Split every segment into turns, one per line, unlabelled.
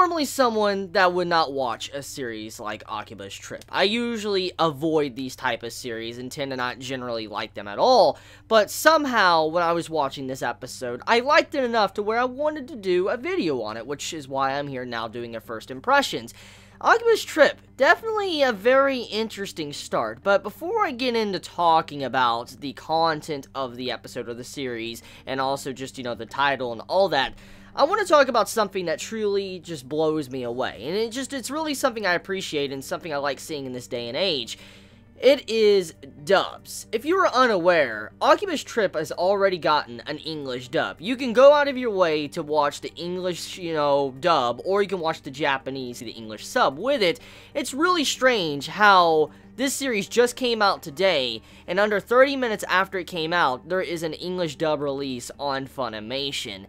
normally someone that would not watch a series like Akiba's Trip. I usually avoid these type of series and tend to not generally like them at all, but somehow when I was watching this episode, I liked it enough to where I wanted to do a video on it, which is why I'm here now doing a first impressions. Akiba's Trip, definitely a very interesting start, but before I get into talking about the content of the episode or the series, and also just, the title and all that, I want to talk about something that truly just blows me away, and it's really something I appreciate and something I like seeing in this day and age. It is dubs. If you are unaware, Akiba's Trip has already gotten an English dub. You can go out of your way to watch the English, dub, or you can watch the Japanese, the English sub with it. It's really strange how this series just came out today, and under 30 minutes after it came out, there is an English dub release on Funimation.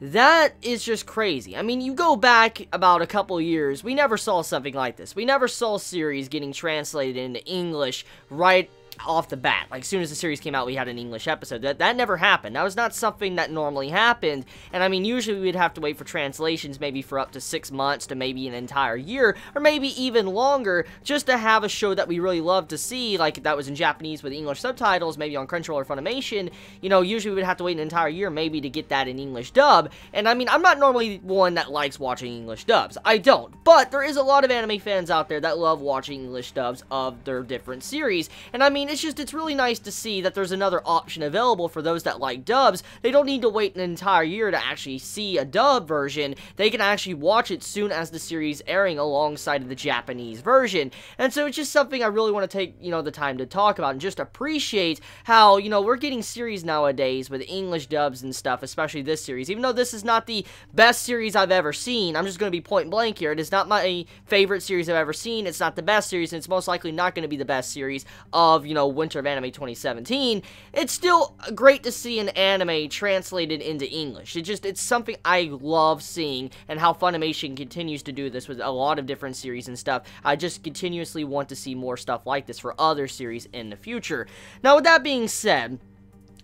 That is just crazy. I mean, you go back about a couple years, we never saw something like this. We never saw series getting translated into English right off the bat. Like, as soon as the series came out, we had an English episode. That never happened. That was not something that normally happened, and I mean, usually we'd have to wait for translations maybe for up to 6 months to maybe an entire year, or maybe even longer, just to have a show that we really love to see, like that was in Japanese with English subtitles, maybe on Crunchyroll or Funimation. Usually we would have to wait an entire year maybe to get that in English dub, and I mean, I'm not normally one that likes watching English dubs. I don't, but there is a lot of anime fans out there that love watching English dubs of their different series, and I mean, it's really nice to see that there's another option available for those that like dubs. They don't need to wait an entire year to actually see a dub version. They can actually watch it soon as the series airing alongside of the Japanese version. And so it's just something I really want to take, the time to talk about and just appreciate how, we're getting series nowadays with English dubs and stuff, especially this series. Even though this is not the best series I've ever seen, I'm just going to be point blank here. It is not my favorite series I've ever seen. It's not the best series, and it's most likely not going to be the best series of, Winter of Anime 2017, it's still great to see an anime translated into English. It's something I love seeing, and how Funimation continues to do this with a lot of different series and stuff. I just continuously want to see more stuff like this for other series in the future. Now, with that being said,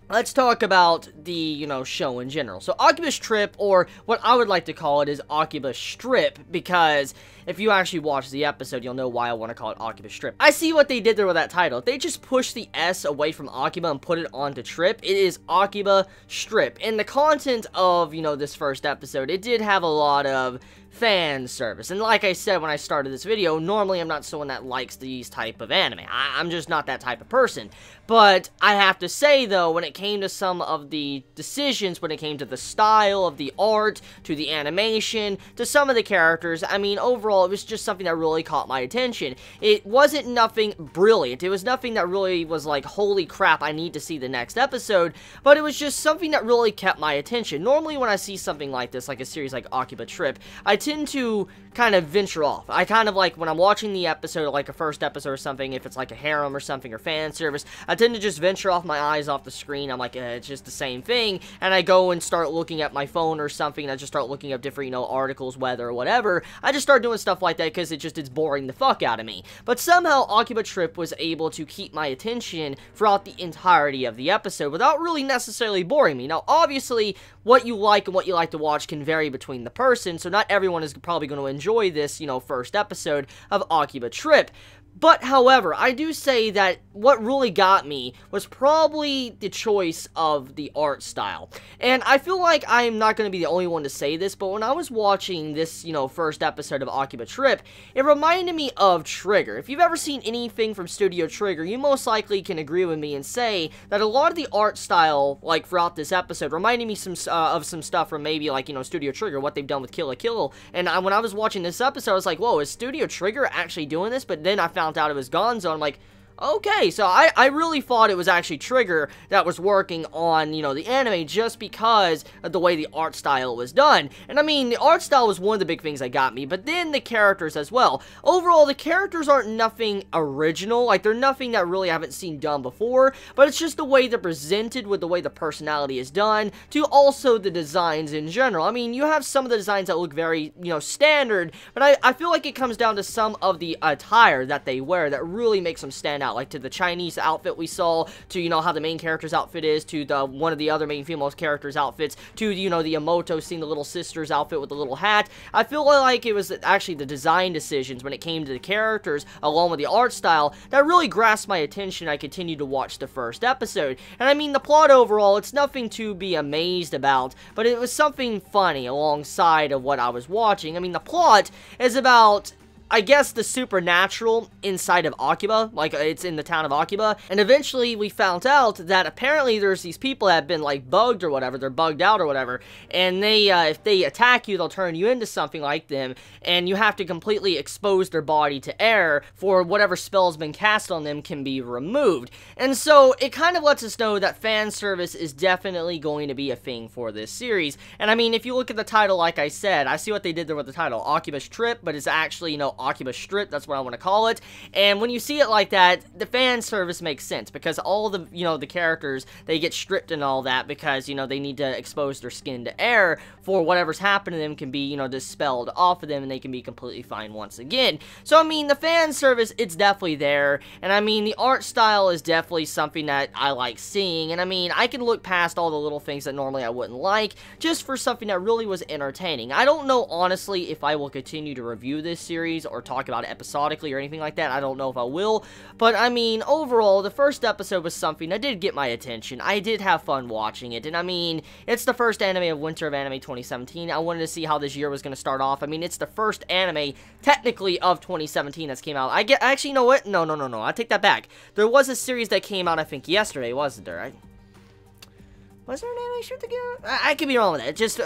let's talk about the, show in general. So, Akiba's Trip, or what I would like to call it, is Akiba's Strip, because if you actually watch the episode, you'll know why I want to call it Akiba's Strip. I see what they did there with that title. If they just pushed the S away from Akiba and put it onto Trip, it is Akiba Strip. And the content of, this first episode, it did have a lot of fan service. And like I said when I started this video, normally I'm not someone that likes these type of anime. I'm just not that type of person. But I have to say, though, when it came to some of the decisions, when it came to the style of the art, to the animation, to some of the characters, I mean, overall, it was just something that really caught my attention. It wasn't nothing brilliant. It was nothing that really was like, holy crap, I need to see the next episode. But it was just something that really kept my attention. Normally, when I see something like this, like a series like Akiba Trip, I tend to kind of venture off. I kind of like, when I'm watching the episode, like a first episode or something, if it's like a harem or something, or fan service, I tend to just venture off my eyes off the screen. I'm like, it's just the same thing, and I go and start looking at my phone or something, and I just start looking up different, articles, weather, or whatever. I just start doing stuff like that because it's boring the fuck out of me. But somehow, Akiba Trip was able to keep my attention throughout the entirety of the episode without really necessarily boring me. Now, obviously, what you like and what you like to watch can vary between the person, so not everyone is probably going to enjoy this, first episode of Akiba Trip. But, however, I do say that what really got me was probably the choice of the art style. And I feel like I'm not going to be the only one to say this, but when I was watching this, first episode of Akiba Trip, it reminded me of Trigger. If you've ever seen anything from Studio Trigger, you most likely can agree with me and say that a lot of the art style, like, throughout this episode, reminded me of some stuff from maybe, like, Studio Trigger, what they've done with Kill la Kill. And when I was watching this episode, I was like, whoa, is Studio Trigger actually doing this? But then I found out it was Gonzo. I'm like, okay, so I really thought it was actually Trigger that was working on, the anime just because of the way the art style was done. And I mean, the art style was one of the big things that got me, but then the characters as well. Overall, the characters aren't nothing original, like they're nothing that really I haven't seen done before, but it's just the way they're presented with the way the personality is done, to also the designs in general. I mean, you have some of the designs that look very, standard, but I feel like it comes down to some of the attire that they wear that really makes them stand out, like to the Chinese outfit we saw, to, you know, how the main character's outfit is, to the one of the other main female characters' outfits, to, you know, the Emoto seeing the little sister's outfit with the little hat. I feel like it was actually the design decisions when it came to the characters, along with the art style, that really grasped my attention. I continued to watch the first episode. And I mean, the plot overall, it's nothing to be amazed about, but it was something funny alongside of what I was watching. I mean, the plot is about, I guess, the supernatural inside of Akiba, like it's in the town of Akiba, and eventually we found out that apparently there's these people that have been like bugged or whatever, they're bugged out or whatever, and they, if they attack you, they'll turn you into something like them, and you have to completely expose their body to air for whatever spell has been cast on them can be removed. And so it kind of lets us know that fan service is definitely going to be a thing for this series. And I mean, if you look at the title, like I said, I see what they did there with the title, Akiba's Trip, but it's actually, you know, Akiba Strip, that's what I want to call it. And when you see it like that, the fan service makes sense, because all the, you know, the characters, they get stripped and all that because, you know, they need to expose their skin to air for whatever's happened to them can be, you know, dispelled off of them, and they can be completely fine once again. So I mean, the fan service, it's definitely there, and I mean, the art style is definitely something that I like seeing, and I mean, I can look past all the little things that normally I wouldn't like, just for something that really was entertaining. I don't know, honestly, if I will continue to review this series or talk about it episodically or anything like that. I don't know if I will, but I mean, overall, the first episode was something that did get my attention. I did have fun watching it, and I mean, it's the first anime of Winter of Anime 2017. I wanted to see how this year was going to start off. I mean, it's the first anime, technically, of 2017 that's came out. Actually, you know what? No, I take that back. There was a series that came out, I think, yesterday, wasn't there? Was there an anime short that came out? I could be wrong with that. Just,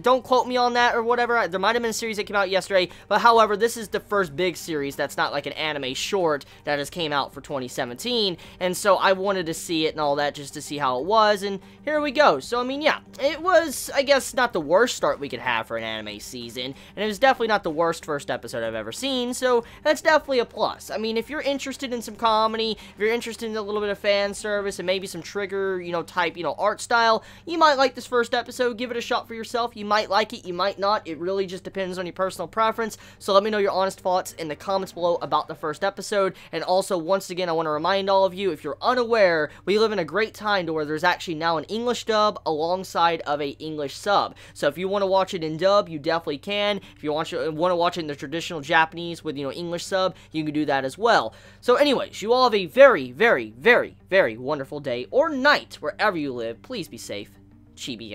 don't quote me on that or whatever. There might have been a series that came out yesterday, but however, this is the first big series that's not like an anime short that has came out for 2017, and so I wanted to see it and all that just to see how it was, and here we go. So, I mean, yeah, it was, I guess, not the worst start we could have for an anime season, and it was definitely not the worst first episode I've ever seen, so that's definitely a plus. I mean, if you're interested in some comedy, if you're interested in a little bit of fan service, and maybe some trigger, you know, type, you know, art style, you might like this first episode. Give it a shot for yourself. You might like it, you might not. It really just depends on your personal preference. So let me know your honest thoughts in the comments below about the first episode. And also, once again, I want to remind all of you, if you're unaware, we live in a great time to where there's actually now an English dub alongside of a English sub. So if you want to watch it in dub, you definitely can. If you want to watch it in the traditional Japanese with, you know, English sub, you can do that as well. So anyways, you all have a very, very, very, very wonderful day or night wherever you live. Please be safe. Chibi.